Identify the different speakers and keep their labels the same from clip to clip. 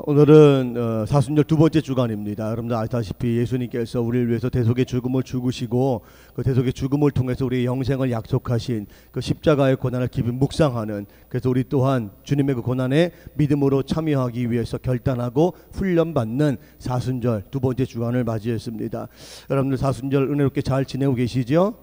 Speaker 1: 오늘은 사순절 두 번째 주간입니다. 여러분들 아시다시피 예수님께서 우리를 위해서 대속의 죽음을 죽으시고 그 대속의 죽음을 통해서 우리의 영생을 약속하신 그 십자가의 고난을 깊이 묵상하는, 그래서 우리 또한 주님의 그 고난에 믿음으로 참여하기 위해서 결단하고 훈련받는 사순절 두 번째 주간을 맞이했습니다. 여러분들 사순절 은혜롭게 잘 지내고 계시죠?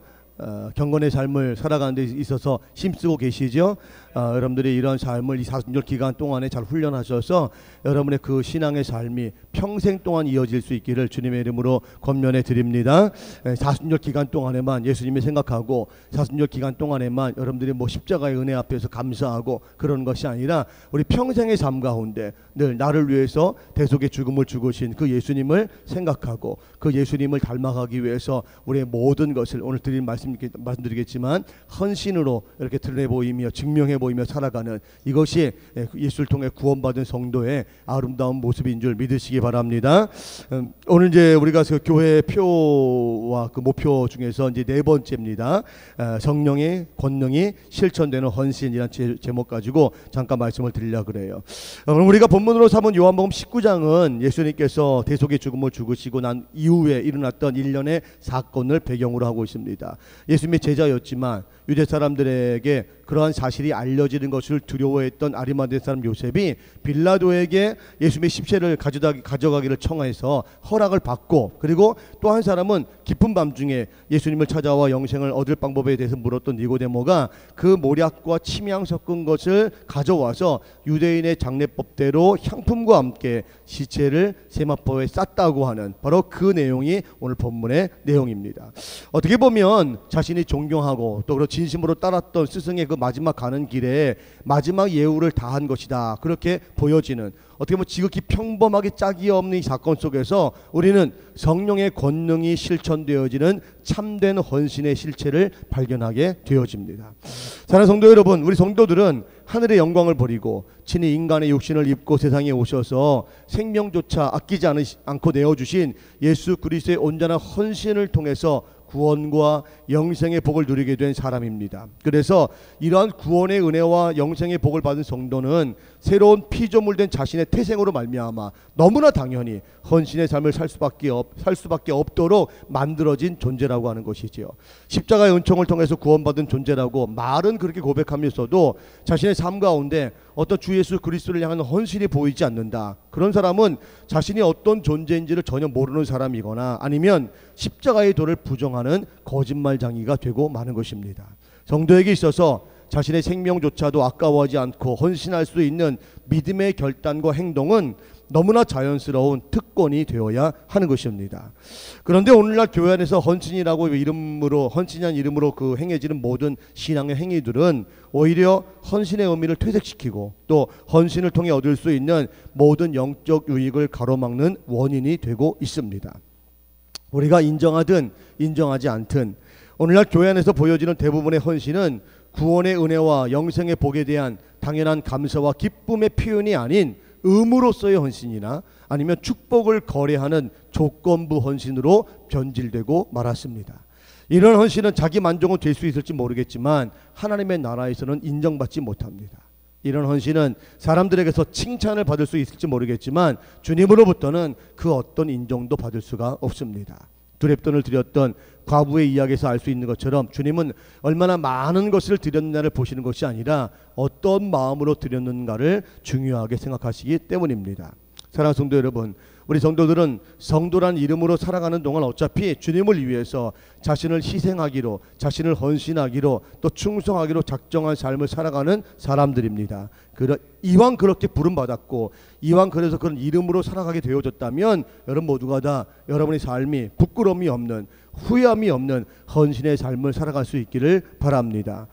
Speaker 1: 경건의 삶을 살아가는 데 있어서 힘쓰고 계시죠? 여러분들이 이런 삶을 이 사순절 기간 동안에 잘 훈련하셔서 여러분의 그 신앙의 삶이 평생 동안 이어질 수 있기를 주님의 이름으로 권면해 드립니다. 사순절 기간 동안에만 예수님이 생각하고 사순절 기간 동안에만 여러분들이 뭐 십자가의 은혜 앞에서 감사하고 그런 것이 아니라 우리 평생의 삶 가운데 늘 나를 위해서 대속의 죽음을 죽으신 그 예수님을 생각하고 그 예수님을 닮아가기 위해서 우리의 모든 것을 오늘 드린 말씀드리겠지만 헌신으로 이렇게 드러내 보이며 증명해 보이며 살아가는 이것이 예수를 통해 구원받은 성도의 아름다운 모습인 줄 믿으시기 바랍니다. 오늘 이제 우리가 그 교회 표와 그 목표 중에서 이제 네 번째입니다. 성령의 권능이 실천되는 헌신이라는 제목 가지고 잠깐 말씀을 드리려고 그래요. 오늘 우리가 본문으로 삼은 요한복음 19장은 예수님께서 대속의 죽음을 죽으시고 난 이후에 일어났던 일련의 사건을 배경으로 하고 있습니다. 예수님의 제자였지만 유대 사람들에게 그러한 사실이 알려지는 것을 두려워했던 아리마대 사람 요셉이 빌라도에게 예수님의 십체를 가져가기를 청해서 허락을 받고, 그리고 또 한 사람은 깊은 밤중에 예수님을 찾아와 영생을 얻을 방법에 대해서 물었던 니고데모가 그 모략과 침향 섞은 것을 가져와서 유대인의 장례법대로 향품과 함께 시체를 세마포에 쌌다고 하는 바로 그 내용이 오늘 본문의 내용입니다. 어떻게 보면 자신이 존경하고 또 그런 진심으로 따랐던 스승의 그 마지막 가는 길에 마지막 예우를 다한 것이다, 그렇게 보여지는, 어떻게 보면 지극히 평범하게 짝이 없는 이 사건 속에서 우리는 성령의 권능이 실천되어지는 참된 헌신의 실체를 발견하게 되어집니다. 사랑하는 성도 여러분, 우리 성도들은 하늘의 영광을 버리고 친히 인간의 육신을 입고 세상에 오셔서 생명조차 아끼지 않고 내어주신 예수 그리스도의 온전한 헌신을 통해서 구원과 영생의 복을 누리게 된 사람입니다. 그래서 이러한 구원의 은혜와 영생의 복을 받은 성도는 새로운 피조물된 자신의 태생으로 말미암아 너무나 당연히 헌신의 삶을 살 수밖에 없도록 만들어진 존재라고 하는 것이지요. 십자가의 은총을 통해서 구원받은 존재라고 말은 그렇게 고백하면서도 자신의 삶 가운데 어떤 주 예수 그리스도를 향한 헌신이 보이지 않는다. 그런 사람은 자신이 어떤 존재인지를 전혀 모르는 사람이거나 아니면 십자가의 도를 부정하는 거짓말쟁이가 되고 마는 것입니다. 성도에게 있어서 자신의 생명조차도 아까워하지 않고 헌신할 수 있는 믿음의 결단과 행동은 너무나 자연스러운 특권이 되어야 하는 것입니다. 그런데 오늘날 교회 안에서 헌신이라는 이름으로 그 행해지는 모든 신앙의 행위들은 오히려 헌신의 의미를 퇴색시키고 또 헌신을 통해 얻을 수 있는 모든 영적 유익을 가로막는 원인이 되고 있습니다. 우리가 인정하든 인정하지 않든 오늘날 교회 안에서 보여지는 대부분의 헌신은 구원의 은혜와 영생의 복에 대한 당연한 감사와 기쁨의 표현이 아닌 의무로서의 헌신이나 아니면 축복을 거래하는 조건부 헌신으로 변질되고 말았습니다. 이런 헌신은 자기 만족은 될 수 있을지 모르겠지만 하나님의 나라에서는 인정받지 못합니다. 이런 헌신은 사람들에게서 칭찬을 받을 수 있을지 모르겠지만 주님으로부터는 그 어떤 인정도 받을 수가 없습니다. 두렙돈을 드렸던 과부의 이야기에서 알 수 있는 것처럼 주님은 얼마나 많은 것을 드렸느냐를 보시는 것이 아니라 어떤 마음으로 드렸는가를 중요하게 생각하시기 때문입니다. 사랑하는 성도 여러분, 우리 성도들은 성도란 이름으로 살아가는 동안 어차피 주님을 위해서 자신을 희생하기로, 자신을 헌신하기로, 또 충성하기로 작정한 삶을 살아가는 사람들입니다. 이왕 그렇게 부름받았고 이왕 그래서 그런 이름으로 살아가게 되어졌다면 여러분 모두가 다 여러분의 삶이 부끄러움이 없는, 후회함이 없는 헌신의 삶을 살아갈 수 있기를 바랍니다.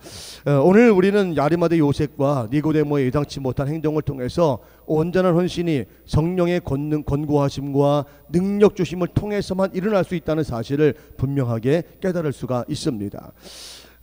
Speaker 1: 오늘 우리는 아리마대 요셉과 니고데모의 예상치 못한 행동을 통해서 온전한 헌신이 성령의 권고하심과 능력 주심을 통해서만 일어날 수 있다는 사실을 분명하게 깨달을 수가 있습니다.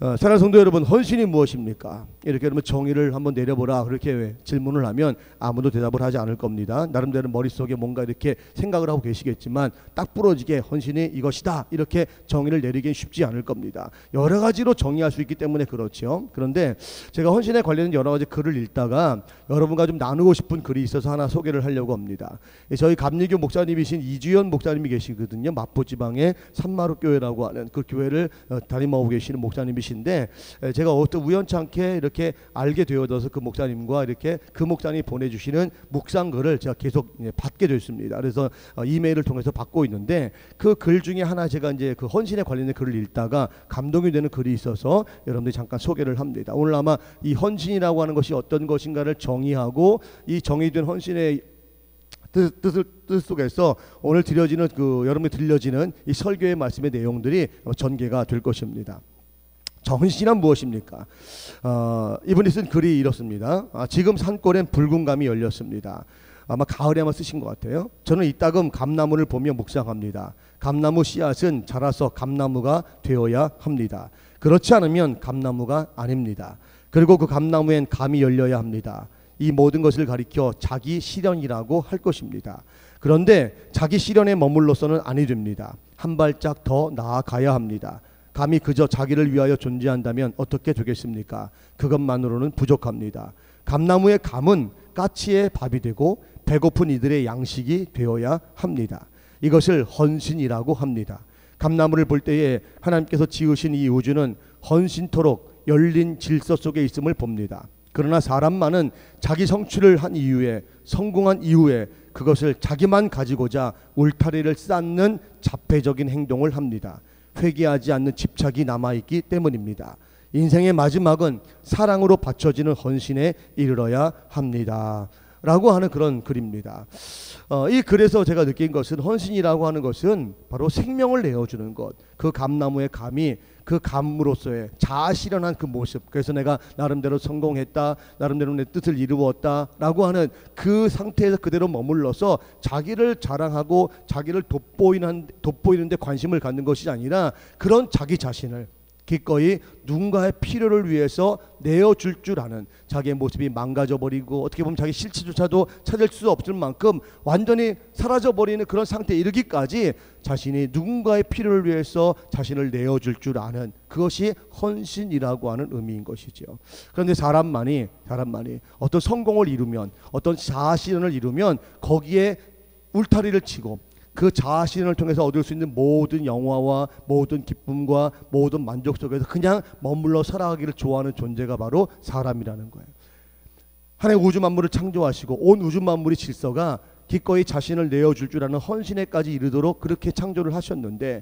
Speaker 1: 사랑하는 성도 여러분, 헌신이 무엇입니까? 이렇게 그러면 정의를 한번 내려보라 그렇게 질문을 하면 아무도 대답을 하지 않을 겁니다. 나름대로 머릿속에 뭔가 이렇게 생각을 하고 계시겠지만 딱 부러지게 헌신이 이것이다 이렇게 정의를 내리기는 쉽지 않을 겁니다. 여러 가지로 정의할 수 있기 때문에 그렇죠. 그런데 제가 헌신에 관련된 여러 가지 글을 읽다가 여러분과 좀 나누고 싶은 글이 있어서 하나 소개를 하려고 합니다. 저희 감리교 목사님이신 이주연 목사님이 계시거든요. 마포지방의 산마루교회라고 하는 그 교회를 담임하고 계시는 목사님이신 인데 제가 어떤 우연찮게 이렇게 알게 되어져서 그 목사님과 이렇게 그 목사님이 보내주시는 묵상글을 제가 계속 받게 됐습니다. 그래서 이메일을 통해서 받고 있는데 그 글 중에 하나 제가 이제 그 헌신에 관련된 글을 읽다가 감동이 되는 글이 있어서 여러분들이 잠깐 소개를 합니다. 오늘 아마 이 헌신이라고 하는 것이 어떤 것인가를 정의하고 이 정의된 헌신의 뜻 속에서 오늘 드려지는 여러분이 들려지는 이 설교의 말씀의 내용들이 전개가 될 것입니다. 헌신은 무엇입니까? 이분이 쓴 글이 이렇습니다. 지금 산골엔 붉은 감이 열렸습니다. 아마 가을에 아마 쓰신 것 같아요. 저는 이따금 감나무를 보며 묵상합니다. 감나무 씨앗은 자라서 감나무가 되어야 합니다. 그렇지 않으면 감나무가 아닙니다. 그리고 그 감나무엔 감이 열려야 합니다. 이 모든 것을 가리켜 자기 실현이라고 할 것입니다. 그런데 자기 실현에 머물러서는 아니 됩니다. 한 발짝 더 나아가야 합니다. 감이 그저 자기를 위하여 존재한다면 어떻게 되겠습니까? 그것만으로는 부족합니다. 감나무의 감은 까치의 밥이 되고 배고픈 이들의 양식이 되어야 합니다. 이것을 헌신이라고 합니다. 감나무를 볼 때에 하나님께서 지으신 이 우주는 헌신토록 열린 질서 속에 있음을 봅니다. 그러나 사람만은 자기 성취를 한 이후에, 성공한 이후에 그것을 자기만 가지고자 울타리를 쌓는 자폐적인 행동을 합니다. 회개하지 않는 집착이 남아있기 때문입니다. 인생의 마지막은 사랑으로 바쳐지는 헌신에 이르러야 합니다. 라고 하는 그런 글입니다. 이 글에서 제가 느낀 것은 헌신이라고 하는 것은 바로 생명을 내어주는 것. 그 감나무의 감이 그 감으로서의 자아실현한 그 모습. 그래서 내가 나름대로 성공했다, 나름대로 내 뜻을 이루었다 라고 하는 그 상태에서 그대로 머물러서 자기를 자랑하고 자기를 돋보이는데 관심을 갖는 것이 아니라 그런 자기 자신을 기꺼이 누군가의 필요를 위해서 내어줄 줄 아는, 자기의 모습이 망가져버리고 어떻게 보면 자기 실체조차도 찾을 수 없을 만큼 완전히 사라져버리는 그런 상태에 이르기까지 자신이 누군가의 필요를 위해서 자신을 내어줄 줄 아는, 그것이 헌신이라고 하는 의미인 것이죠. 그런데 사람만이 어떤 성공을 이루면, 어떤 자아실현을 이루면 거기에 울타리를 치고 그 자아실현을 통해서 얻을 수 있는 모든 영화와 모든 기쁨과 모든 만족 속에서 그냥 머물러 살아가기를 좋아하는 존재가 바로 사람이라는 거예요. 하나님 우주 만물을 창조하시고 온 우주 만물의 질서가 기꺼이 자신을 내어줄 줄 아는 헌신에까지 이르도록 그렇게 창조를 하셨는데,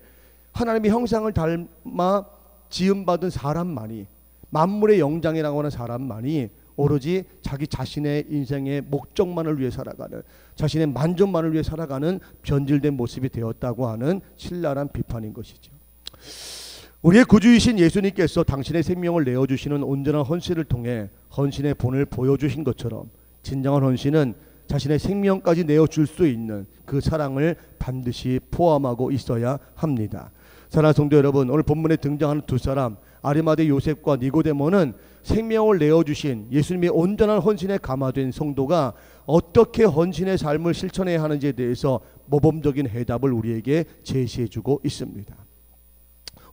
Speaker 1: 하나님의 형상을 닮아 지음받은 사람만이, 만물의 영장이라고 하는 사람만이 오로지 자기 자신의 인생의 목적만을 위해 살아가는, 자신의 만족만을 위해 살아가는 변질된 모습이 되었다고 하는 신랄한 비판인 것이죠. 우리의 구주이신 예수님께서 당신의 생명을 내어주시는 온전한 헌신을 통해 헌신의 본을 보여주신 것처럼 진정한 헌신은 자신의 생명까지 내어줄 수 있는 그 사랑을 반드시 포함하고 있어야 합니다. 사랑하는 성도 여러분, 오늘 본문에 등장하는 두 사람, 아리마대 요셉과 니고데모는 생명을 내어주신 예수님의 온전한 헌신에 감화된 성도가 어떻게 헌신의 삶을 실천해야 하는지에 대해서 모범적인 해답을 우리에게 제시해주고 있습니다.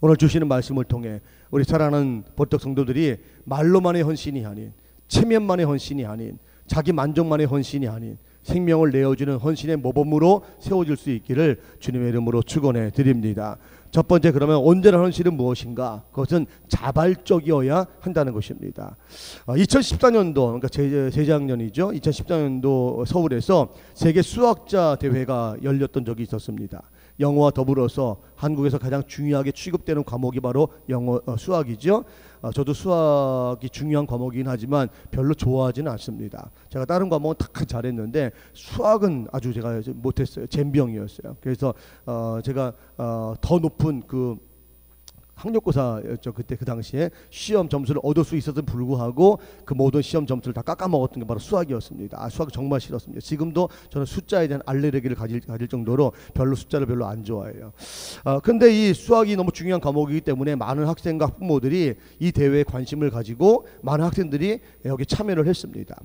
Speaker 1: 오늘 주시는 말씀을 통해 우리 사랑하는 보떡 성도들이 말로만의 헌신이 아닌, 체면만의 헌신이 아닌, 자기 만족만의 헌신이 아닌 생명을 내어주는 헌신의 모범으로 세워질 수 있기를 주님의 이름으로 축원해 드립니다. 첫 번째, 그러면 온전한 헌신은 무엇인가? 그것은 자발적이어야 한다는 것입니다. 2014년도, 그러니까 재작년이죠. 2014년도 서울에서 세계 수학자 대회가 열렸던 적이 있었습니다. 영어와 더불어서 한국에서 가장 중요하게 취급되는 과목이 바로 수학이죠. 저도 수학이 중요한 과목이긴 하지만 별로 좋아하지는 않습니다. 제가 다른 과목은 다 잘했는데 수학은 아주 제가 못했어요. 젬병이었어요. 그래서 제가 더 높은 그 학력고사였죠. 그때 그 당시에 시험 점수를 얻을 수 있어도 불구하고 그 모든 시험 점수를 다 깎아먹었던 게 바로 수학이었습니다. 수학 정말 싫었습니다. 지금도 저는 숫자에 대한 알레르기를 가질 정도로 숫자를 별로 안 좋아해요. 근데 이 수학이 너무 중요한 과목이기 때문에 많은 학생과 학부모들이 이 대회에 관심을 가지고 많은 학생들이 여기 참여를 했습니다.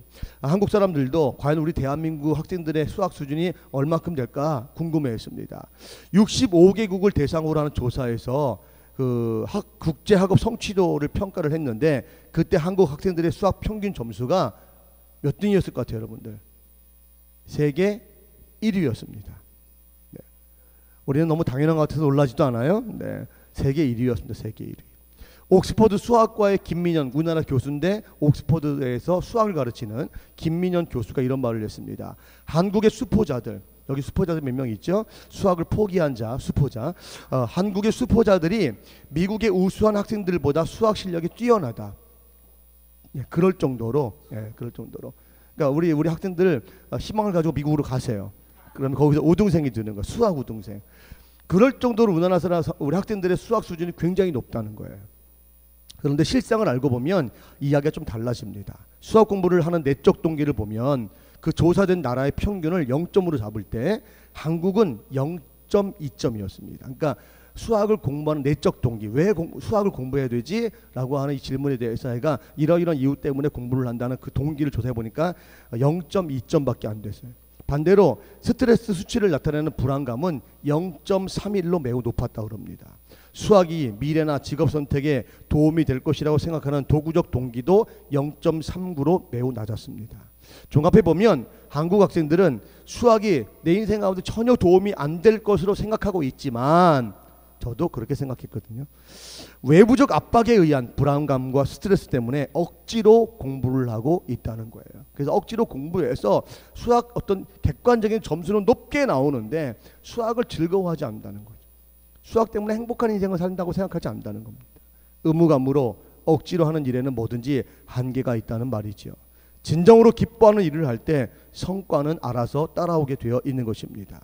Speaker 1: 한국 사람들도 과연 우리 대한민국 학생들의 수학 수준이 얼마큼 될까 궁금해했습니다. 65개국을 대상으로 하는 조사에서 그 국제학업 성취도를 평가를 했는데 그때 한국 학생들의 수학 평균 점수가 몇 등이었을 것 같아요, 여러분들? 세계 1위였습니다. 네. 우리는 너무 당연한 것 같아서 놀라지도 않아요. 네. 세계 1위였습니다. 세계 1위. 옥스퍼드 수학과의 김민현, 우리나라 교수인데 옥스퍼드에서 수학을 가르치는 김민현 교수가 이런 말을 했습니다. 한국의 수포자들, 여기 수포자들 몇 명 있죠? 수학을 포기한 자, 수포자. 한국의 수포자들이 미국의 우수한 학생들보다 수학 실력이 뛰어나다. 예, 그럴 정도로. 그러니까 우리 학생들 희망을 가지고 미국으로 가세요. 그러면 거기서 우등생이 되는 거예요. 수학 우등생. 그럴 정도로 우리나라 우리 학생들의 수학 수준이 굉장히 높다는 거예요. 그런데 실상을 알고 보면 이야기가 좀 달라집니다. 수학 공부를 하는 내적 동기를 보면 그 조사된 나라의 평균을 0점으로 잡을 때 한국은 0.2점이었습니다. 그러니까 수학을 공부하는 내적 동기, 왜 수학을 공부해야 되지? 라고 하는 이 질문에 대해서 아이가 이러이러한 이유 때문에 공부를 한다는 그 동기를 조사해 보니까 0.2점밖에 안 됐어요. 반대로 스트레스 수치를 나타내는 불안감은 0.31로 매우 높았다고 합니다. 수학이 미래나 직업 선택에 도움이 될 것이라고 생각하는 도구적 동기도 0.39로 매우 낮았습니다. 종합해 보면 한국 학생들은 수학이 내 인생 가운데 전혀 도움이 안 될 것으로 생각하고 있지만 저도 그렇게 생각했거든요. 외부적 압박에 의한 불안감과 스트레스 때문에 억지로 공부를 하고 있다는 거예요. 그래서 억지로 공부해서 수학 어떤 객관적인 점수는 높게 나오는데 수학을 즐거워하지 않는다는 거죠. 수학 때문에 행복한 인생을 산다고 생각하지 않는다는 겁니다. 의무감으로 억지로 하는 일에는 뭐든지 한계가 있다는 말이죠. 진정으로 기뻐하는 일을 할 때 성과는 알아서 따라오게 되어 있는 것입니다.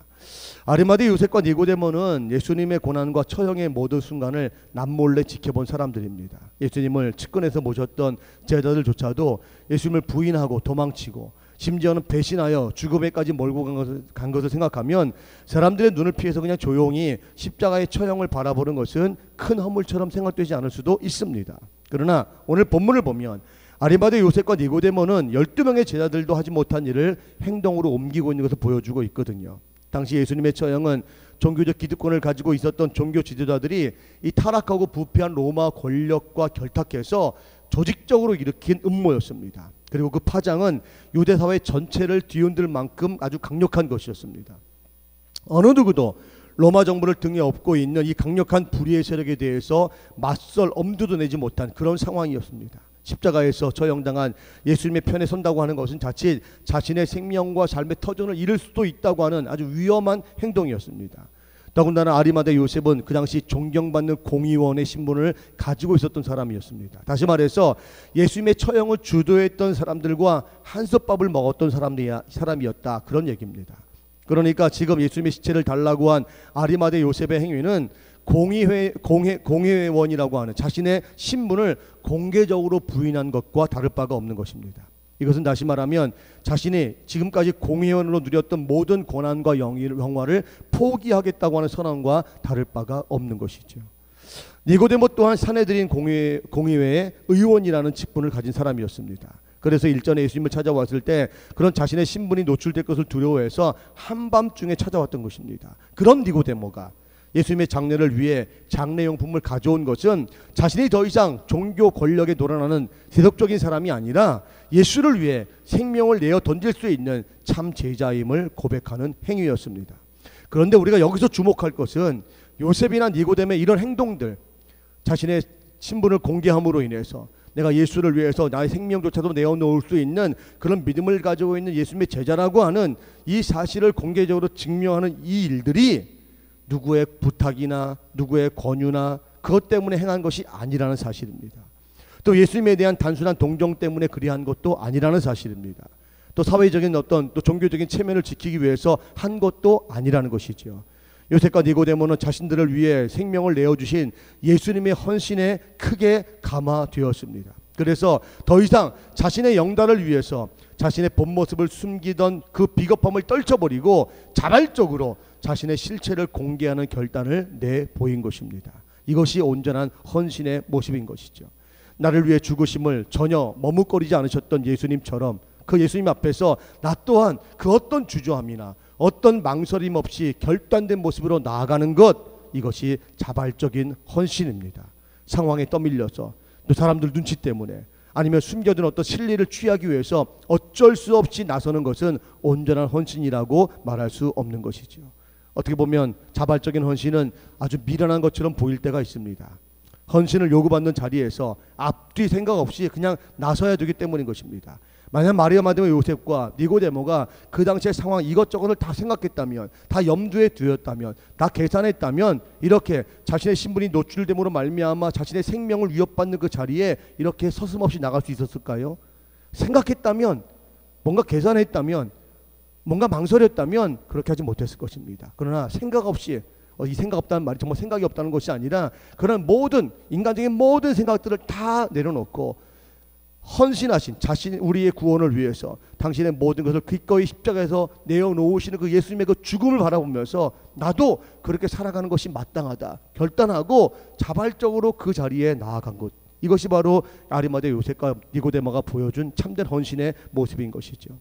Speaker 1: 아리마대 요셉과 니고데모는 예수님의 고난과 처형의 모든 순간을 남몰래 지켜본 사람들입니다. 예수님을 측근에서 모셨던 제자들조차도 예수님을 부인하고 도망치고 심지어는 배신하여 죽음에까지 몰고 간 것을 생각하면 사람들의 눈을 피해서 그냥 조용히 십자가의 처형을 바라보는 것은 큰 허물처럼 생각되지 않을 수도 있습니다. 그러나 오늘 본문을 보면 아리마대 요셉과 니고데모는 12명의 제자들도 하지 못한 일을 행동으로 옮기고 있는 것을 보여주고 있거든요. 당시 예수님의 처형은 종교적 기득권을 가지고 있었던 종교 지도자들이 이 타락하고 부패한 로마 권력과 결탁해서 조직적으로 일으킨 음모였습니다. 그리고 그 파장은 유대 사회 전체를 뒤흔들 만큼 아주 강력한 것이었습니다. 어느 누구도 로마 정부를 등에 업고 있는 이 강력한 불의의 세력에 대해서 맞설 엄두도 내지 못한 그런 상황이었습니다. 십자가에서 처형당한 예수님의 편에 선다고 하는 것은 자칫 자신의 생명과 삶의 터전을 잃을 수도 있다고 하는 아주 위험한 행동이었습니다. 더군다나 아리마대 요셉은 그 당시 존경받는 공의원의 신분을 가지고 있었던 사람이었습니다. 다시 말해서 예수님의 처형을 주도했던 사람들과 한솥밥을 먹었던 사람이었다, 그런 얘기입니다. 그러니까 지금 예수님의 시체를 달라고 한 아리마대 요셉의 행위는 공회원이라고 하는 자신의 신분을 공개적으로 부인한 것과 다를 바가 없는 것입니다. 이것은 다시 말하면 자신이 지금까지 공회원으로 누렸던 모든 권한과 영화를 포기하겠다고 하는 선언과 다를 바가 없는 것이죠. 니고데모 또한 사내들인 공의회의 의원이라는 직분을 가진 사람이었습니다. 그래서 일전에 예수님을 찾아왔을 때 그런 자신의 신분이 노출될 것을 두려워해서 한밤중에 찾아왔던 것입니다. 그런 니고데모가 예수님의 장례를 위해 장례용품을 가져온 것은 자신이 더 이상 종교 권력에 놀아나는 세속적인 사람이 아니라 예수를 위해 생명을 내어 던질 수 있는 참 제자임을 고백하는 행위였습니다. 그런데 우리가 여기서 주목할 것은 요셉이나 니고데모의 이런 행동들, 자신의 신분을 공개함으로 인해서 내가 예수를 위해서 나의 생명조차도 내어놓을 수 있는 그런 믿음을 가지고 있는 예수님의 제자라고 하는 이 사실을 공개적으로 증명하는 이 일들이 누구의 부탁이나 누구의 권유나 그것 때문에 행한 것이 아니라는 사실입니다. 또 예수님에 대한 단순한 동정 때문에 그리한 것도 아니라는 사실입니다. 또 사회적인 어떤 또 종교적인 체면을 지키기 위해서 한 것도 아니라는 것이죠. 요셉과 니고데모는 자신들을 위해 생명을 내어주신 예수님의 헌신에 크게 감화되었습니다. 그래서 더 이상 자신의 영달을 위해서 자신의 본 모습을 숨기던 그 비겁함을 떨쳐버리고 자발적으로 자신의 실체를 공개하는 결단을 내보인 것입니다. 이것이 온전한 헌신의 모습인 것이죠. 나를 위해 죽으심을 전혀 머뭇거리지 않으셨던 예수님처럼 그 예수님 앞에서 나 또한 그 어떤 주저함이나 어떤 망설임 없이 결단된 모습으로 나아가는 것, 이것이 자발적인 헌신입니다. 상황에 떠밀려서 또 사람들 눈치 때문에 아니면 숨겨둔 어떤 실리를 취하기 위해서 어쩔 수 없이 나서는 것은 온전한 헌신이라고 말할 수 없는 것이죠. 어떻게 보면 자발적인 헌신은 아주 미련한 것처럼 보일 때가 있습니다. 헌신을 요구받는 자리에서 앞뒤 생각 없이 그냥 나서야 되기 때문인 것입니다. 만약 마리아 마르다와 요셉과 니고데모가 그 당시의 상황 이것저것을 다 생각했다면, 다 염두에 두었다면, 다 계산했다면 이렇게 자신의 신분이 노출됨으로 말미암아 자신의 생명을 위협받는 그 자리에 이렇게 서슴없이 나갈 수 있었을까요? 생각했다면, 뭔가 계산했다면, 뭔가 망설였다면 그렇게 하지 못했을 것입니다. 그러나 생각 없이, 이 생각 없다는 말이 정말 생각이 없다는 것이 아니라 그런 모든 인간적인 모든 생각들을 다 내려놓고 헌신하신 자신, 우리의 구원을 위해서 당신의 모든 것을 기꺼이 십자가에서 내어놓으시는 그 예수님의 그 죽음을 바라보면서 나도 그렇게 살아가는 것이 마땅하다 결단하고 자발적으로 그 자리에 나아간 것, 이것이 바로 아리마대 요셉과 니고데모가 보여준 참된 헌신의 모습인 것이죠.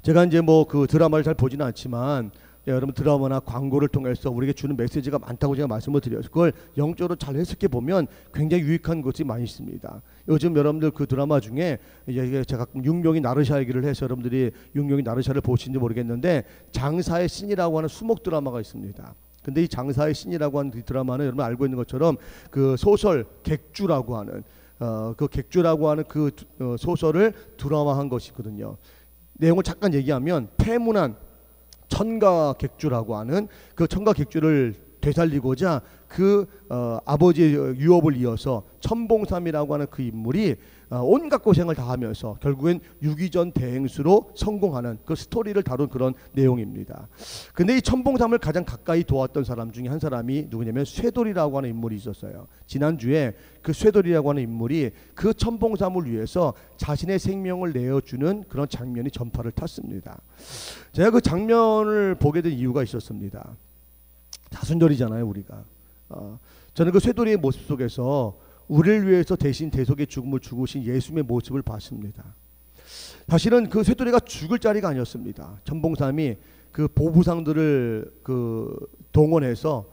Speaker 1: 제가 이제 뭐 그 드라마를 잘 보지는 않지만 여러분 드라마나 광고를 통해서 우리에게 주는 메시지가 많다고 제가 말씀을 드려요. 그걸 영적으로 잘 해석해 보면 굉장히 유익한 것이 많이 있습니다. 요즘 여러분들 그 드라마 중에 이제 제가 육룡이 나르샤 얘기를 해서 여러분들이 육룡이 나르샤를 보시는지 모르겠는데 장사의 신이라고 하는 수목 드라마가 있습니다. 근데 이 장사의 신이라고 하는 이 드라마는 여러분 알고 있는 것처럼 그 소설 객주라고 하는 그 객주라고 하는 그 소설을 드라마한 것이거든요. 내용을 잠깐 얘기하면 폐문안 천가 객주라고 하는 그 천가 객주를 되살리고자 그 아버지의 유업을 이어서 천봉삼이라고 하는 그 인물이 온갖 고생을 다 하면서 결국엔 유기전 대행수로 성공하는 그 스토리를 다룬 그런 내용입니다. 근데 이 천봉삼을 가장 가까이 도왔던 사람 중에 한 사람이 누구냐면 쇠돌이라고 하는 인물이 있었어요. 지난주에 그 쇠돌이라고 하는 인물이 그 천봉삼을 위해서 자신의 생명을 내어주는 그런 장면이 전파를 탔습니다. 제가 그 장면을 보게 된 이유가 있었습니다. 자순절이잖아요, 우리가. 저는 그 쇠돌이의 모습 속에서 우리를 위해서 대신 대속의 죽음을 죽으신 예수님의 모습을 봤습니다. 사실은 그 쇠돌이가 죽을 자리가 아니었습니다. 천봉삼이 그 보부상들을 그 동원해서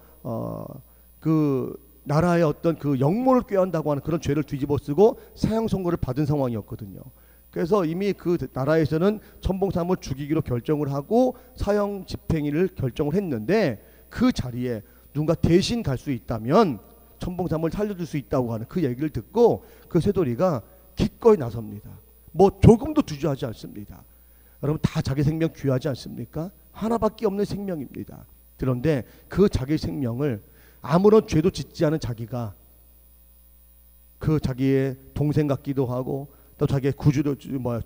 Speaker 1: 그 나라의 어떤 그 영모를 꾀한다고 하는 그런 죄를 뒤집어쓰고 사형 선고를 받은 상황이었거든요. 그래서 이미 그 나라에서는 천봉삼을 죽이기로 결정을 하고 사형 집행일을 결정을 했는데 그 자리에 누군가 대신 갈 수 있다면 천봉삼을 살려줄 수 있다고 하는 그 얘기를 듣고 그 쇠돌이가 기꺼이 나섭니다. 뭐 조금도 주저하지 않습니다. 여러분 다 자기 생명 귀하지 않습니까? 하나밖에 없는 생명입니다. 그런데 그 자기 생명을 아무런 죄도 짓지 않은 자기가 그 자기의 동생 같기도 하고 또 자기의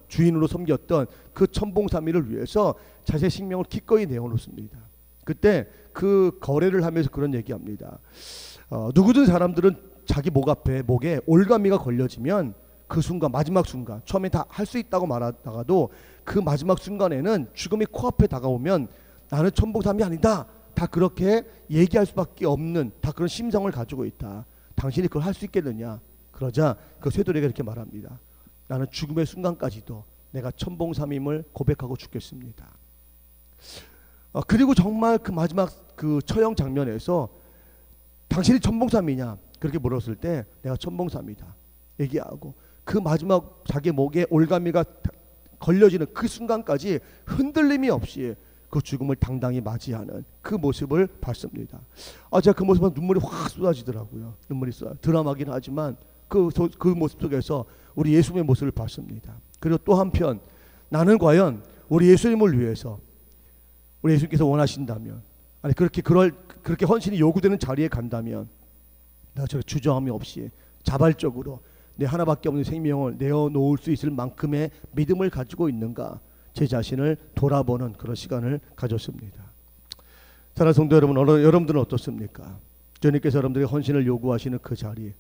Speaker 1: 주인으로 섬겼던 그 천봉삼이를 위해서 자신의 생명을 기꺼이 내어놓습니다. 그때 그 거래를 하면서 그런 얘기합니다. 누구든 사람들은 자기 목에 올가미가 걸려지면 그 순간, 마지막 순간, 처음에 다 할 수 있다고 말하다가도 그 마지막 순간에는 죽음이 코앞에 다가오면 나는 천봉삼이 아니다, 다 그렇게 얘기할 수밖에 없는 다 그런 심성을 가지고 있다. 당신이 그걸 할 수 있겠느냐? 그러자 그 쇠돌이가 이렇게 말합니다. 나는 죽음의 순간까지도 내가 천봉삼임을 고백하고 죽겠습니다. 그리고 정말 그 마지막 그 처형 장면에서 당신이 천봉삼이냐 그렇게 물었을 때 내가 천봉삼이다 얘기하고 그 마지막 자기 목에 올가미가 걸려지는 그 순간까지 흔들림이 없이 그 죽음을 당당히 맞이하는 그 모습을 봤습니다. 제가 그 모습은 눈물이 확 쏟아지더라고요. 눈물이 드라마긴 하지만 그 모습 속에서 우리 예수님의 모습을 봤습니다. 그리고 또 한편 나는 과연 우리 예수님을 위해서 우리 예수님께서 원하신다면, 아니 그렇게 헌신이 요구되는 자리에 간다면 내가 저 주저함이 없이 자발적으로 내 하나밖에 없는 생명을 내어놓을 수 있을 만큼의 믿음을 가지고 있는가, 제 자신을 돌아보는 그런 시간을 가졌습니다. 사랑하는 성도 여러분, 여러분들은 어떻습니까? 주님께서 여러분들에게 헌신을 요구하시는 그 자리에,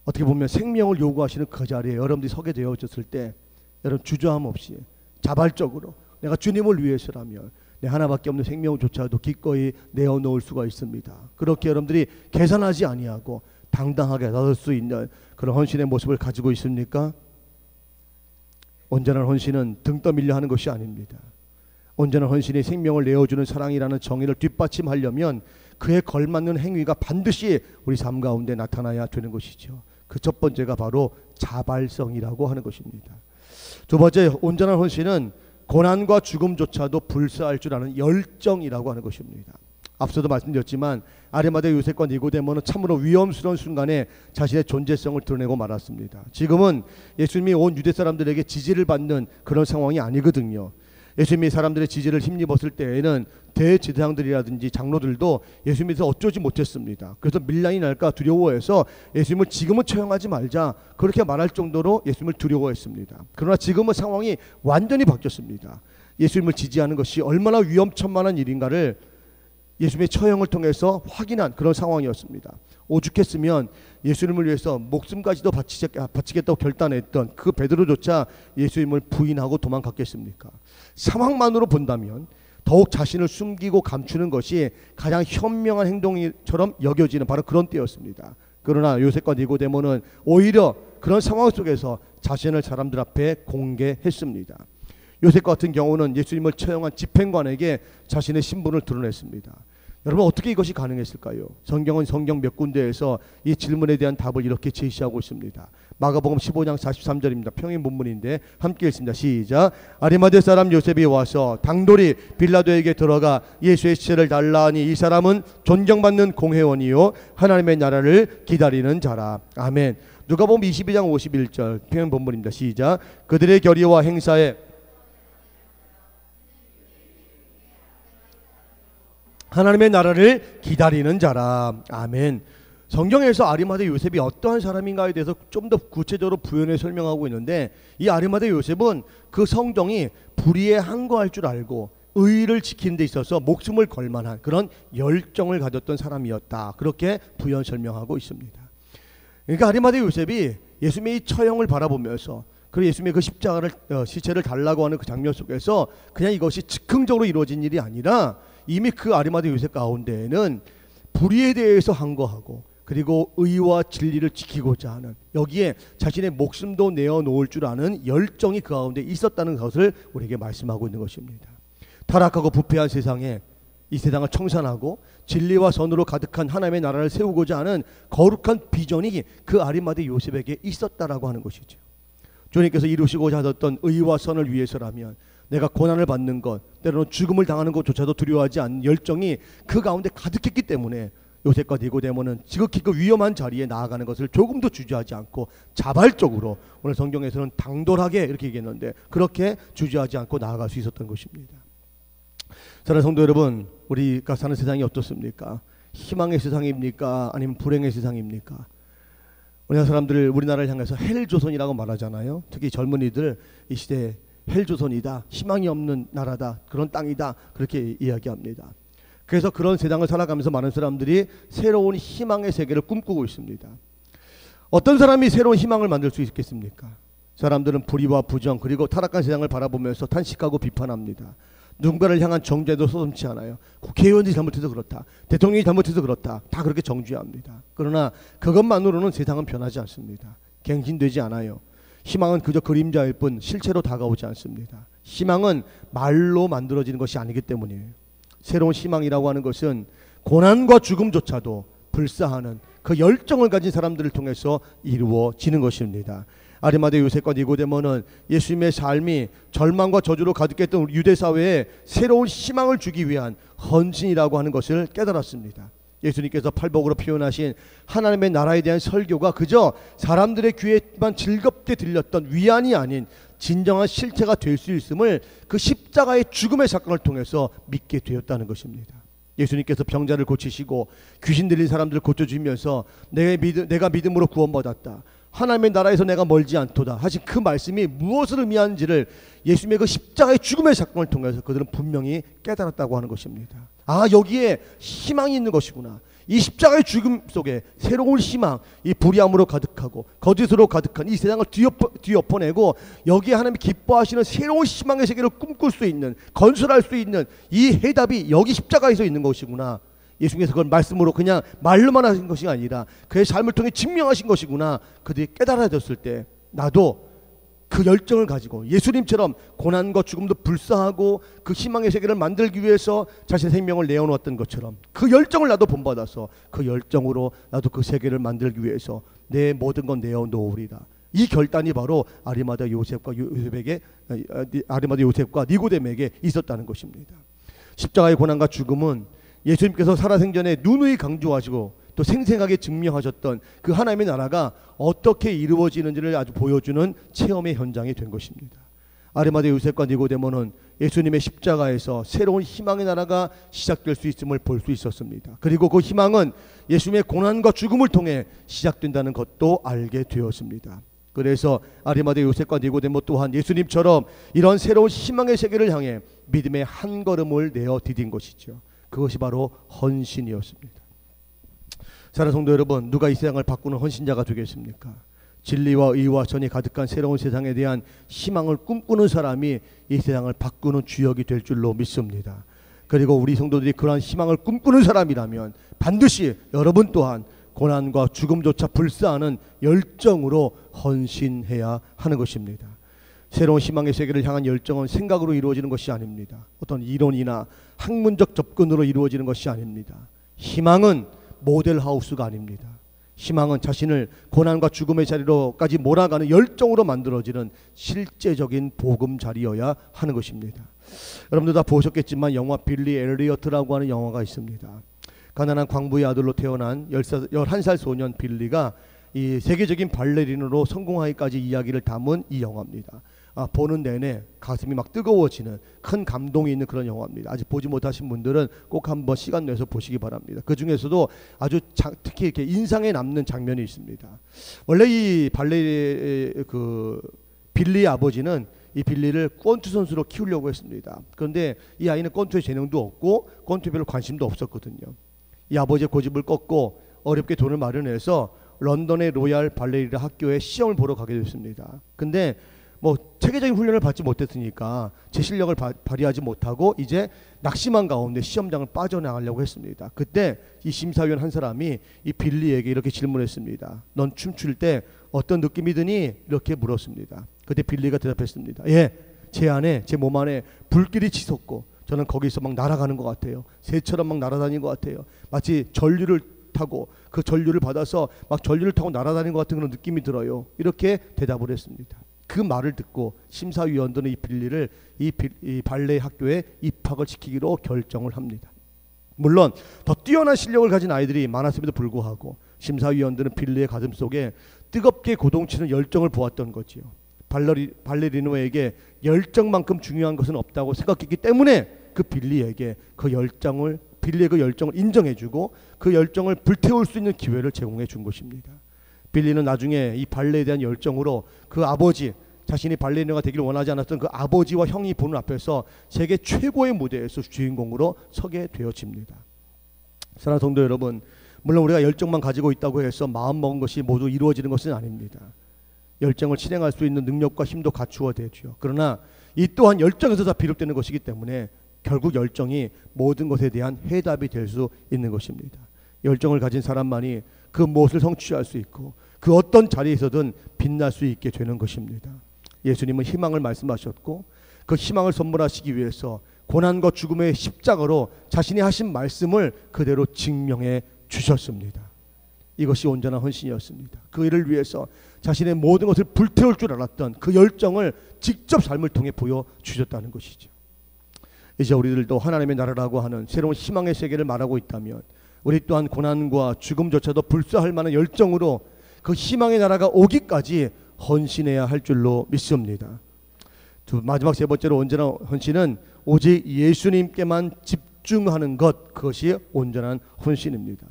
Speaker 1: 어떻게 보면 생명을 요구하시는 그 자리에 여러분들이 서게 되어졌을 때 여러분 주저함 없이 자발적으로 내가 주님을 위해서라면 내 하나밖에 없는 생명조차도 기꺼이 내어놓을 수가 있습니다. 그렇게 여러분들이 계산하지 아니하고 당당하게 나설 수 있는 그런 헌신의 모습을 가지고 있습니까? 온전한 헌신은 등 떠밀려 하는 것이 아닙니다. 온전한 헌신이 생명을 내어주는 사랑이라는 정의를 뒷받침하려면 그에 걸맞는 행위가 반드시 우리 삶 가운데 나타나야 되는 것이죠. 그 첫 번째가 바로 자발성이라고 하는 것입니다. 두 번째, 온전한 헌신은 고난과 죽음조차도 불사할 줄 아는 열정이라고 하는 것입니다. 앞서도 말씀드렸지만 아리마대 요셉과 니고데모는 참으로 위험스러운 순간에 자신의 존재성을 드러내고 말았습니다. 지금은 예수님이 온 유대 사람들에게 지지를 받는 그런 상황이 아니거든요. 예수님이 사람들의 지지를 힘입었을 때에는 대제사장들이라든지 장로들도 예수님에서 어쩌지 못했습니다. 그래서 밀란이 날까 두려워해서 예수님을 지금은 처형하지 말자 그렇게 말할 정도로 예수님을 두려워했습니다. 그러나 지금은 상황이 완전히 바뀌었습니다. 예수님을 지지하는 것이 얼마나 위험천만한 일인가를 예수님의 처형을 통해서 확인한 그런 상황이었습니다. 오죽했으면 예수님을 위해서 목숨까지도 바치겠다고 결단했던 그 베드로조차 예수님을 부인하고 도망갔겠습니까? 상황만으로 본다면 더욱 자신을 숨기고 감추는 것이 가장 현명한 행동처럼 여겨지는 바로 그런 때였습니다. 그러나 요셉과 니고데모는 오히려 그런 상황 속에서 자신을 사람들 앞에 공개했습니다. 요셉 같은 경우는 예수님을 처형한 집행관에게 자신의 신분을 드러냈습니다. 여러분, 어떻게 이것이 가능했을까요? 성경은 성경 몇 군데에서 이 질문에 대한 답을 이렇게 제시하고 있습니다. 마가복음 15장 43절입니다. 평행 본문인데 함께 읽습니다. 시작. 아리마대 사람 요셉이 와서 당돌이 빌라도에게 들어가 예수의 시체를 달라 하니 이 사람은 존경받는 공회원이요 하나님의 나라를 기다리는 자라. 아멘. 누가복음 22장 51절 평행 본문입니다. 시작. 그들의 결의와 행사에 하나님의 나라를 기다리는 자라. 아멘. 성경에서 아리마대 요셉이 어떠한 사람인가에 대해서 좀 더 구체적으로 부연해 설명하고 있는데, 이 아리마대 요셉은 그 성정이 불의에 항거할 줄 알고 의를 지키는 데 있어서 목숨을 걸 만한 그런 열정을 가졌던 사람이었다. 그렇게 부연 설명하고 있습니다. 그러니까 아리마대 요셉이 예수님의 이 처형을 바라보면서 그리고 예수님의 그 십자가를 시체를 달라고 하는 그 장면 속에서 그냥 이것이 즉흥적으로 이루어진 일이 아니라 이미 그 아리마대 요셉 가운데에는 불의에 대해서 항거하고 그리고 의와 진리를 지키고자 하는, 여기에 자신의 목숨도 내어놓을 줄 아는 열정이 그 가운데 있었다는 것을 우리에게 말씀하고 있는 것입니다. 타락하고 부패한 세상에 이 세상을 청산하고 진리와 선으로 가득한 하나님의 나라를 세우고자 하는 거룩한 비전이 그 아리마대 요셉에게 있었다라고 하는 것이죠. 주님께서 이루시고자 하셨던 의와 선을 위해서라면 내가 고난을 받는 것, 때로는 죽음을 당하는 것조차도 두려워하지 않는 열정이 그 가운데 가득했기 때문에 요셉과 니고데모는 지극히 그 위험한 자리에 나아가는 것을 조금도 주저하지 않고 자발적으로, 오늘 성경에서는 당돌하게 이렇게 얘기했는데 그렇게 주저하지 않고 나아갈 수 있었던 것입니다. 사랑하는 성도 여러분, 우리가 사는 세상이 어떻습니까? 희망의 세상입니까? 아니면 불행의 세상입니까? 우리나라 사람들 우리나라를 향해서 헬조선이라고 말하잖아요. 특히 젊은이들 이 시대에 헬조선이다, 희망이 없는 나라다, 그런 땅이다, 그렇게 이야기합니다. 그래서 그런 세상을 살아가면서 많은 사람들이 새로운 희망의 세계를 꿈꾸고 있습니다. 어떤 사람이 새로운 희망을 만들 수 있겠습니까? 사람들은 불의와 부정 그리고 타락한 세상을 바라보면서 탄식하고 비판합니다. 누군가를 향한 정죄도 서슴지 않아요. 국회의원이 잘못해서 그렇다, 대통령이 잘못해서 그렇다, 다 그렇게 정죄합니다. 그러나 그것만으로는 세상은 변하지 않습니다. 갱신되지 않아요. 희망은 그저 그림자일 뿐 실체로 다가오지 않습니다. 희망은 말로 만들어지는 것이 아니기 때문이에요. 새로운 희망이라고 하는 것은 고난과 죽음조차도 불사하는 그 열정을 가진 사람들을 통해서 이루어지는 것입니다. 아리마대 요셉과 니고데모는 예수님의 삶이 절망과 저주로 가득했던 유대 사회에 새로운 희망을 주기 위한 헌신이라고 하는 것을 깨달았습니다. 예수님께서 팔복으로 표현하신 하나님의 나라에 대한 설교가 그저 사람들의 귀에만 즐겁게 들렸던 위안이 아닌 진정한 실체가 될 수 있음을 그 십자가의 죽음의 사건을 통해서 믿게 되었다는 것입니다. 예수님께서 병자를 고치시고 귀신 들린 사람들을 고쳐주면서 내가 믿음으로 구원받았다, 하나님의 나라에서 내가 멀지 않도다 하신 그 말씀이 무엇을 의미하는지를 예수님의 그 십자가의 죽음의 사건을 통해서 그들은 분명히 깨달았다고 하는 것입니다. 아, 여기에 희망이 있는 것이구나. 이 십자가의 죽음 속에 새로운 희망, 이 불의함으로 가득하고 거짓으로 가득한 이 세상을 뒤엎어내고 여기에 하나님이 기뻐하시는 새로운 희망의 세계를 꿈꿀 수 있는, 건설할 수 있는 이 해답이 여기 십자가에서 있는 것이구나. 예수님께서 그걸 말씀으로 그냥 말로만 하신 것이 아니라 그의 삶을 통해 증명하신 것이구나. 그들이 깨달아졌을 때 나도 그 열정을 가지고 예수님처럼 고난과 죽음도 불사하고 그 희망의 세계를 만들기 위해서 자신의 생명을 내어놓았던 것처럼 그 열정을 나도 본받아서 그 열정으로 나도 그 세계를 만들기 위해서 내 모든 건 내어놓으리라. 이 결단이 바로 아리마다 요셉과 니고데에게 있었다는 것입니다. 십자가의 고난과 죽음은 예수님께서 살아생전에 누누이 강조하시고 또 생생하게 증명하셨던 그 하나님의 나라가 어떻게 이루어지는지를 아주 보여주는 체험의 현장이 된 것입니다. 아리마다 요셉과 니고데모는 예수님의 십자가에서 새로운 희망의 나라가 시작될 수 있음을 볼 수 있었습니다. 그리고 그 희망은 예수님의 고난과 죽음을 통해 시작된다는 것도 알게 되었습니다. 그래서 아리마다 요셉과 니고데모 또한 예수님처럼 이런 새로운 희망의 세계를 향해 믿음의 한 걸음을 내어 디딘 것이죠. 그것이 바로 헌신이었습니다. 사랑하는 성도 여러분, 누가 이 세상을 바꾸는 헌신자가 되겠습니까? 진리와 의와 선이 가득한 새로운 세상에 대한 희망을 꿈꾸는 사람이 이 세상을 바꾸는 주역이 될 줄로 믿습니다. 그리고 우리 성도들이 그러한 희망을 꿈꾸는 사람이라면 반드시 여러분 또한 고난과 죽음조차 불사하는 열정으로 헌신해야 하는 것입니다. 새로운 희망의 세계를 향한 열정은 생각으로 이루어지는 것이 아닙니다. 어떤 이론이나 학문적 접근으로 이루어지는 것이 아닙니다. 희망은 모델하우스가 아닙니다. 희망은 자신을 고난과 죽음의 자리로까지 몰아가는 열정으로 만들어지는 실제적인 보금자리여야 하는 것입니다. 여러분들 다 보셨겠지만 영화 빌리 엘리어트라고 하는 영화가 있습니다. 가난한 광부의 아들로 태어난 11살 소년 빌리가 이 세계적인 발레린으로 성공하기까지 이야기를 담은 이 영화입니다. 보는 내내 가슴이 막 뜨거워지는 큰 감동이 있는 그런 영화입니다. 아직 보지 못하신 분들은 꼭 한번 시간 내서 보시기 바랍니다. 그 중에서도 아주 특히 이렇게 인상에 남는 장면이 있습니다. 원래 이 빌리의 아버지는 이 빌리를 권투 선수로 키우려고 했습니다. 그런데 이 아이는 권투에 재능도 없고 권투에 별로 관심도 없었거든요. 이 아버지의 고집을 꺾고 어렵게 돈을 마련해서 런던의 로얄 발레리나 학교에 시험을 보러 가게 됐습니다. 근데 체계적인 훈련을 받지 못했으니까 제 실력을 발휘하지 못하고 이제 낙심한 가운데 시험장을 빠져나가려고 했습니다. 그때 이 심사위원 한 사람이 이 빌리에게 이렇게 질문했습니다. 넌 춤출 때 어떤 느낌이 드니? 이렇게 물었습니다. 그때 빌리가 대답했습니다. 예, 제 몸 안에 불길이 치솟고 저는 거기서 막 날아가는 것 같아요. 새처럼 막 날아다니는 것 같아요. 마치 전류를 타고 그 전류를 받아서 막 전류를 타고 날아다니는 것 같은 그런 느낌이 들어요. 이렇게 대답을 했습니다. 그 말을 듣고 심사위원들은 이 빌리를 이 발레 학교에 입학을 시키기로 결정을 합니다. 물론 더 뛰어난 실력을 가진 아이들이 많았음에도 불구하고 심사위원들은 빌리의 가슴 속에 뜨겁게 고동치는 열정을 보았던 거지요. 발레리노에게 열정만큼 중요한 것은 없다고 생각했기 때문에 빌리의 그 열정을 인정해주고 그 열정을 불태울 수 있는 기회를 제공해 준 것입니다. 빌리는 나중에 이 발레에 대한 열정으로 그 아버지, 자신이 발레리노가 되기를 원하지 않았던 그 아버지와 형이 보는 앞에서 세계 최고의 무대에서 주인공으로 서게 되어집니다. 사랑하는 성도 여러분, 물론 우리가 열정만 가지고 있다고 해서 마음먹은 것이 모두 이루어지는 것은 아닙니다. 열정을 실행할 수 있는 능력과 힘도 갖추어야 되죠. 그러나 이 또한 열정에서 다 비롯되는 것이기 때문에 결국 열정이 모든 것에 대한 해답이 될 수 있는 것입니다. 열정을 가진 사람만이 그 무엇을 성취할 수 있고 그 어떤 자리에서든 빛날 수 있게 되는 것입니다. 예수님은 희망을 말씀하셨고 그 희망을 선물하시기 위해서 고난과 죽음의 십자가로 자신이 하신 말씀을 그대로 증명해 주셨습니다. 이것이 온전한 헌신이었습니다. 그 일을 위해서 자신의 모든 것을 불태울 줄 알았던 그 열정을 직접 삶을 통해 보여주셨다는 것이죠. 이제 우리들도 하나님의 나라라고 하는 새로운 희망의 세계를 말하고 있다면 우리 또한 고난과 죽음조차도 불사할 만한 열정으로 그 희망의 나라가 오기까지 헌신해야 할 줄로 믿습니다. 마지막 세 번째로 온전한 헌신은 오직 예수님께만 집중하는 것, 그것이 온전한 헌신입니다.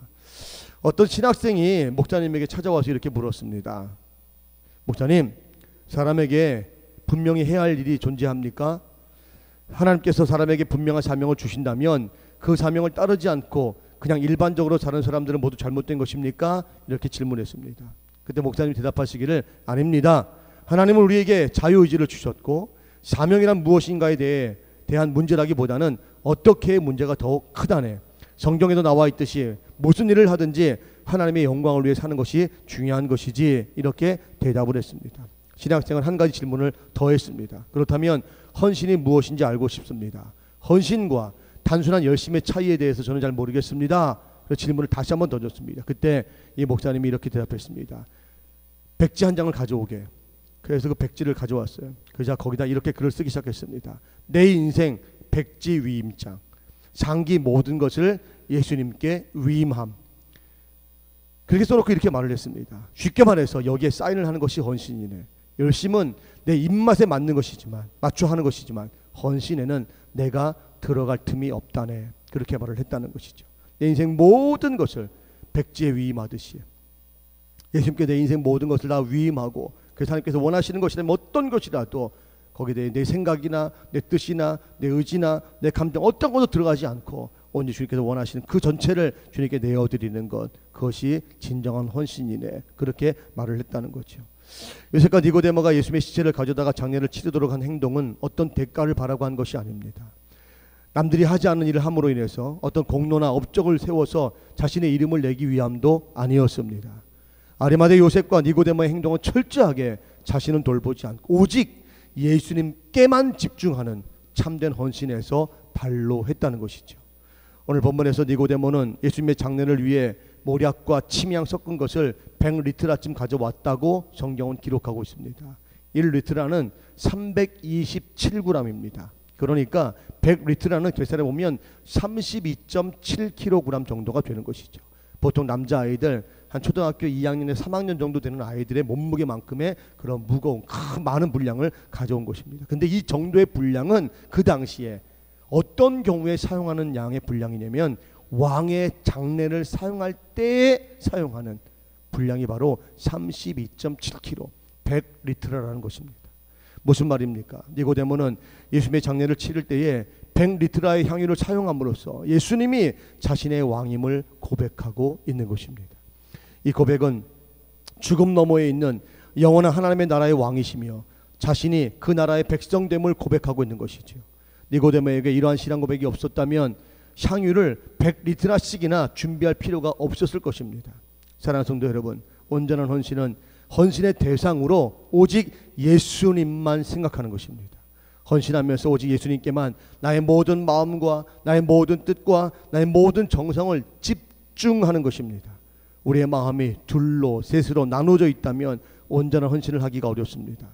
Speaker 1: 어떤 신학생이 목사님에게 찾아와서 이렇게 물었습니다. 목사님, 사람에게 분명히 해야 할 일이 존재합니까? 하나님께서 사람에게 분명한 사명을 주신다면 그 사명을 따르지 않고 그냥 일반적으로 사는 사람들은 모두 잘못된 것입니까? 이렇게 질문했습니다. 그때 목사님이 대답하시기를 아닙니다. 하나님은 우리에게 자유의지를 주셨고 사명이란 무엇인가에 대한 문제라기보다는 어떻게 문제가 더욱 크다네. 성경에도 나와 있듯이 무슨 일을 하든지 하나님의 영광을 위해 사는 것이 중요한 것이지, 이렇게 대답을 했습니다. 신학생은 한 가지 질문을 더 했습니다. 그렇다면 헌신이 무엇인지 알고 싶습니다. 헌신과 단순한 열심의 차이에 대해서 저는 잘 모르겠습니다. 그래서 질문을 다시 한번 던졌습니다. 그때 이 목사님이 이렇게 대답했습니다. 백지 한 장을 가져오게. 그래서 그 백지를 가져왔어요. 그래서 거기다 이렇게 글을 쓰기 시작했습니다. 내 인생 백지 위임장. 장기 모든 것을 예수님께 위임함. 그렇게 써놓고 이렇게 말을 했습니다. 쉽게 말해서 여기에 사인을 하는 것이 헌신이네. 열심은 내 입맛에 맞는 것이지만, 맞춰하는 것이지만, 헌신에는 내가 들어갈 틈이 없다네. 그렇게 말을 했다는 것이죠. 내 인생 모든 것을 백지에 위임하듯이 예수님께 내 인생 모든 것을 다 위임하고, 그래서 하나님께서 원하시는 것이라면 어떤 것이라도 거기에 대해 내 생각이나 내 뜻이나 내 의지나 내 감정 어떤 것도 들어가지 않고 오직 주님께서 원하시는 그 전체를 주님께 내어드리는 것, 그것이 진정한 헌신이네. 그렇게 말을 했다는 거죠. 요셉과 니고데모가 예수님의 시체를 가져다가 장례를 치르도록 한 행동은 어떤 대가를 바라고 한 것이 아닙니다. 남들이 하지 않는 일을 함으로 인해서 어떤 공로나 업적을 세워서 자신의 이름을 내기 위함도 아니었습니다. 아리마대 요셉과 니고데모의 행동은 철저하게 자신은 돌보지 않고 오직 예수님께만 집중하는 참된 헌신에서 발로했다는 것이죠. 오늘 본문에서 니고데모는 예수님의 장례를 위해 모략과 침향 섞은 것을 100리트라쯤 가져왔다고 성경은 기록하고 있습니다. 1리트라는 327g입니다. 그러니까 100리트라는 계산해 보면 32.7kg 정도가 되는 것이죠. 보통 남자아이들 한 초등학교 2학년에 3학년 정도 되는 아이들의 몸무게만큼의 그런 무거운 많은 분량을 가져온 것입니다. 근데 이 정도의 분량은 그 당시에 어떤 경우에 사용하는 양의 분량이냐면 왕의 장례를 사용할 때에 사용하는 분량이 바로 32.7kg, 100리트라는 것입니다. 무슨 말입니까? 니고데모는 예수님의 장례를 치를 때에 100리트라의 향유를 사용함으로써 예수님이 자신의 왕임을 고백하고 있는 것입니다. 이 고백은 죽음 너머에 있는 영원한 하나님의 나라의 왕이시며 자신이 그 나라의 백성됨을 고백하고 있는 것이죠. 니고데모에게 이러한 신앙 고백이 없었다면 향유를 100리트라씩이나 준비할 필요가 없었을 것입니다. 사랑하는 성도 여러분, 온전한 헌신은 헌신의 대상으로 오직 예수님만 생각하는 것입니다. 헌신하면서 오직 예수님께만 나의 모든 마음과 나의 모든 뜻과 나의 모든 정성을 집중하는 것입니다. 우리의 마음이 둘로 셋으로 나눠져 있다면 온전한 헌신을 하기가 어렵습니다.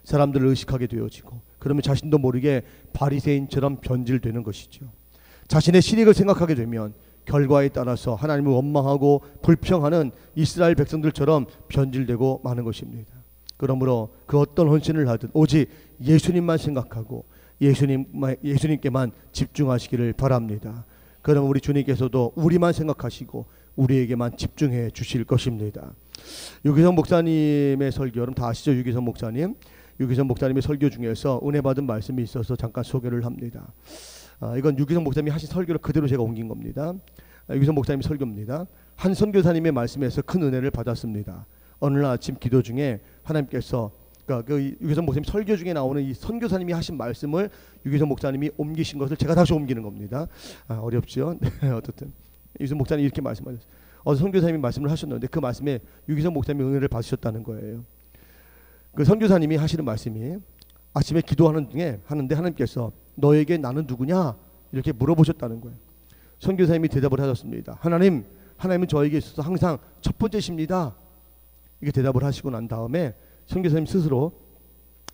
Speaker 1: 사람들을 의식하게 되어지고 그러면 자신도 모르게 바리새인처럼 변질되는 것이죠. 자신의 실익을 생각하게 되면 결과에 따라서 하나님을 원망하고 불평하는 이스라엘 백성들처럼 변질되고 마는 것입니다. 그러므로 그 어떤 헌신을 하든 오직 예수님만 생각하고 예수님께만 집중하시기를 바랍니다. 그럼 우리 주님께서도 우리만 생각하시고 우리에게만 집중해 주실 것입니다. 유기성 목사님의 설교, 여러분 다 아시죠? 유기성 목사님의 설교 중에서 은혜 받은 말씀이 있어서 잠깐 소개를 합니다. 이건 유기성 목사님이 하신 설교를 그대로 제가 옮긴 겁니다. 유기성 목사님의 설교입니다. 한 선교사님의 말씀에서 큰 은혜를 받았습니다. 어느 날 아침 기도 중에 하나님께서 그 유기성 목사님 설교 중에 나오는 이 선교사님이 하신 말씀을 유기성 목사님이 옮기신 것을 제가 다시 옮기는 겁니다. 어렵죠? 네, 어쨌든 유기성 목사님이 이렇게 말씀하셨어요. 선교사님이 말씀을 하셨는데 그 말씀에 유기성 목사님이 은혜를 받으셨다는 거예요. 그 선교사님이 하시는 말씀이 아침에 기도하는 중에 하는데 하나님께서 너에게 나는 누구냐? 이렇게 물어보셨다는 거예요. 선교사님이 대답을 하셨습니다. 하나님은 저에게 있어서 항상 첫 번째십니다. 이렇게 대답을 하시고 난 다음에 선교사님 스스로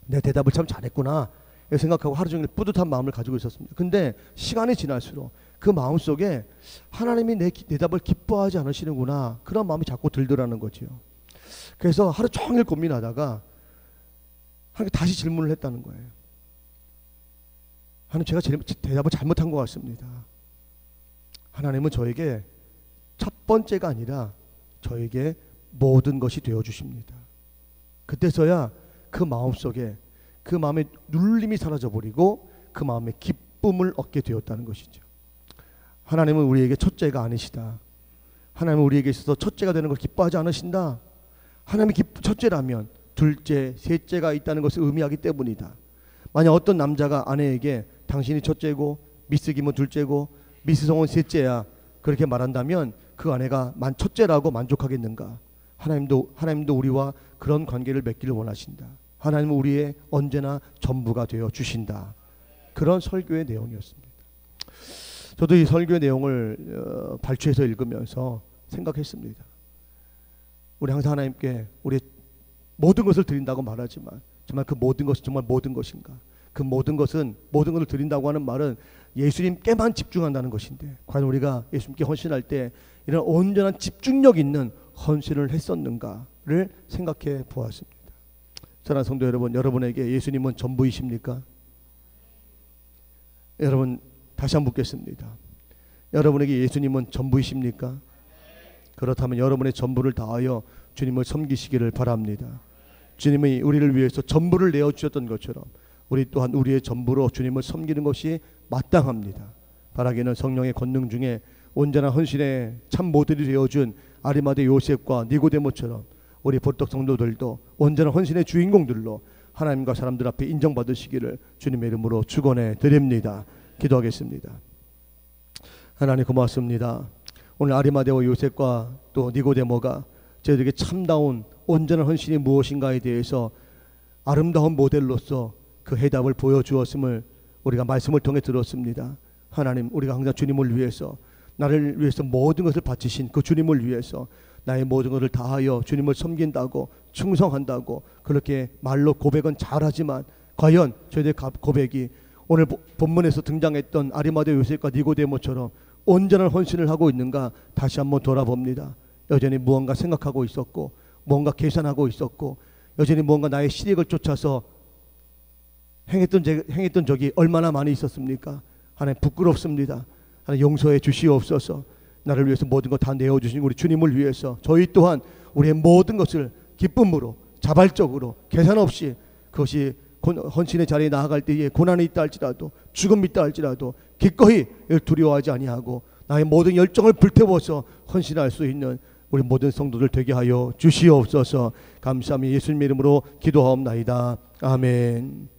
Speaker 1: 내 대답을 참 잘했구나 생각하고 하루 종일 뿌듯한 마음을 가지고 있었습니다. 근데 시간이 지날수록 그 마음속에 하나님이 내 대답을 기뻐하지 않으시는구나 그런 마음이 자꾸 들더라는 거죠. 그래서 하루 종일 고민하다가 다시 질문을 했다는 거예요. 하나님, 제가 대답을 잘못한 것 같습니다. 하나님은 저에게 첫 번째가 아니라 저에게 모든 것이 되어주십니다. 그때서야 그 마음속에 그 마음의 눌림이 사라져버리고 그 마음의 기쁨을 얻게 되었다는 것이죠. 하나님은 우리에게 첫째가 아니시다. 하나님은 우리에게 있어서 첫째가 되는 걸 기뻐하지 않으신다. 하나님이 첫째라면 둘째, 셋째가 있다는 것을 의미하기 때문이다. 만약 어떤 남자가 아내에게 당신이 첫째고 미스 김은 둘째고 미스 성은 셋째야 그렇게 말한다면 그 아내가 첫째라고 만족하겠는가? 하나님도 우리와 그런 관계를 맺기를 원하신다. 하나님은 우리의 언제나 전부가 되어 주신다. 그런 설교의 내용이었습니다. 저도 이 설교의 내용을 발췌해서 읽으면서 생각했습니다. 우리 항상 하나님께 우리 모든 것을 드린다고 말하지만 정말 그 모든 것이 정말 모든 것인가? 그 모든 것을 드린다고 하는 말은 예수님께만 집중한다는 것인데 과연 우리가 예수님께 헌신할 때 이런 온전한 집중력 있는 헌신을 했었는가를 생각해 보았습니다. 사랑하는 성도 여러분, 여러분에게 예수님은 전부이십니까? 여러분 다시 한번 묻겠습니다. 여러분에게 예수님은 전부이십니까? 그렇다면 여러분의 전부를 다하여 주님을 섬기시기를 바랍니다. 주님이 우리를 위해서 전부를 내어주셨던 것처럼 우리 또한 우리의 전부로 주님을 섬기는 것이 마땅합니다. 바라기는 성령의 권능 중에 온전한 헌신의 참 모델이 되어준 아리마대 요셉과 니고데모처럼 우리 보떡 성도들도 온전한 헌신의 주인공들로 하나님과 사람들 앞에 인정받으시기를 주님의 이름으로 축원해 드립니다. 기도하겠습니다. 하나님 고맙습니다. 오늘 아리마대와 요셉과 또 니고데모가 저희들에게 참다운 온전한 헌신이 무엇인가에 대해서 아름다운 모델로서 그 해답을 보여주었음을 우리가 말씀을 통해 들었습니다. 하나님, 우리가 항상 주님을 위해서 나를 위해서 모든 것을 바치신 그 주님을 위해서 나의 모든 것을 다하여 주님을 섬긴다고 충성한다고 그렇게 말로 고백은 잘하지만 과연 저희들의 고백이 오늘 본문에서 등장했던 아리마대 요셉과 니고데모처럼 온전한 헌신을 하고 있는가 다시 한번 돌아봅니다. 여전히 무언가 생각하고 있었고 무언가 계산하고 있었고 여전히 무언가 나의 실익을 쫓아서 행했던 적이 얼마나 많이 있었습니까? 하나님 부끄럽습니다. 하나님 용서해 주시옵소서. 나를 위해서 모든 것 다 내어주신 우리 주님을 위해서 저희 또한 우리의 모든 것을 기쁨으로 자발적으로 계산 없이 그것이 헌신의 자리에 나아갈 때에 고난이 있다 할지라도 죽음이 있다 할지라도 기꺼이 두려워하지 아니하고 나의 모든 열정을 불태워서 헌신할 수 있는 우리 모든 성도들 되게 하여 주시옵소서. 감사하며 예수님 이름으로 기도하옵나이다. 아멘.